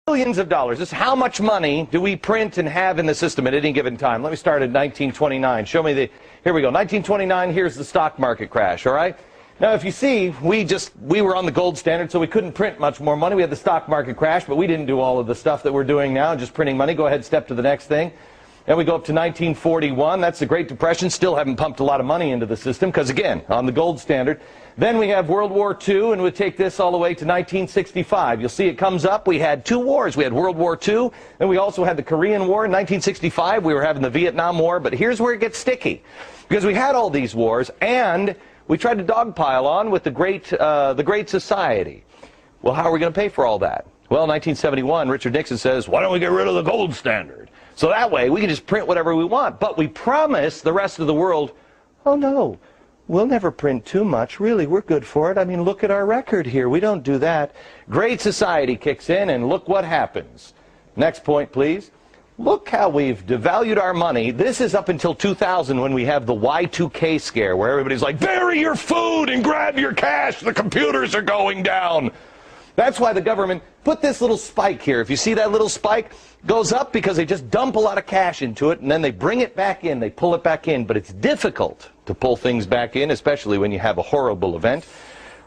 Billions of dollars. This is how much money do we print and have in the system at any given time. Let me start at 1929. Show me the, here we go. 1929, here's the stock market crash, all right? Now, if you see, we were on the gold standard, so we couldn't print much more money. We had the stock market crash, but we didn't do all of the stuff that we're doing now, just printing money. Go ahead, step to the next thing. Then we go up to 1941. That's the Great Depression. Still haven't pumped a lot of money into the system because, again, on the gold standard. Then we have World War II, and we take this all the way to 1965. You'll see it comes up. We had two wars. We had World War II, and we also had the Korean War. In 1965, we were having the Vietnam War. But here's where it gets sticky, because we had all these wars, and we tried to dogpile on with the Great Society. Well, how are we going to pay for all that? Well, in 1971, Richard Nixon says, why don't we get rid of the gold standard? So that way, we can just print whatever we want. But we promise the rest of the world, oh, no, we'll never print too much. Really, we're good for it. I mean, look at our record here. We don't do that. Great Society kicks in, and look what happens. Next point, please. Look how we've devalued our money. This is up until 2000 when we have the Y2K scare, where everybody's like, bury your food and grab your cash. The computers are going down. That's why the government put this little spike here. If you see that little spike, goes up because they just dump a lot of cash into it, and then they bring it back in, they pull it back in. But it's difficult to pull things back in, especially when you have a horrible event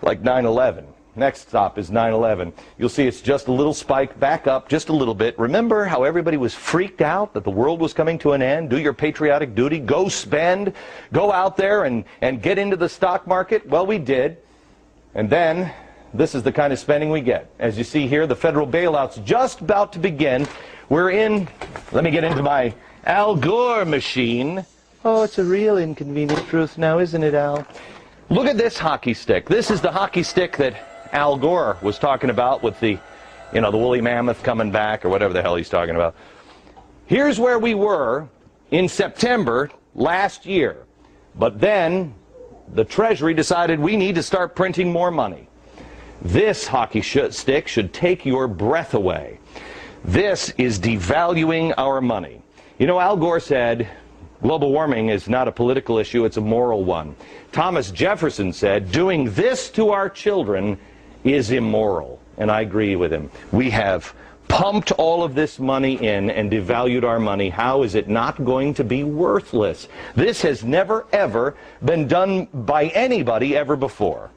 like 9/11. Next stop is 9/11. You'll see it's just a little spike back up just a little bit. Remember how everybody was freaked out that the world was coming to an end? Do your patriotic duty, go spend, go out there and get into the stock market. Well, we did. And then this is the kind of spending we get. As you see here, the federal bailout's just about to begin. We're in, let me get into my Al Gore machine. Oh, it's a real inconvenient truth now, isn't it, Al? Look at this hockey stick. This is the hockey stick that Al Gore was talking about with the, you know, the woolly mammoth coming back or whatever the hell he's talking about. Here's where we were in September last year. But then the Treasury decided we need to start printing more money. This hockey stick should take your breath away. This is devaluing our money. You know, Al Gore said global warming is not a political issue, it's a moral one. Thomas Jefferson said doing this to our children is immoral, and I agree with him. We have pumped all of this money in and devalued our money. How is it not going to be worthless? This has never, ever been done by anybody ever before.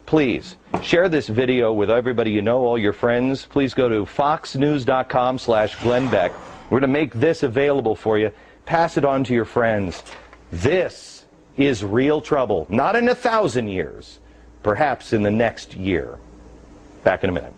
Please share this video with everybody you know, all your friends. Please go to foxnews.com/Glenn Beck. We're going to make this available for you. Pass it on to your friends. This is real trouble. Not in 1,000 years. Perhaps in the next year. Back in a minute.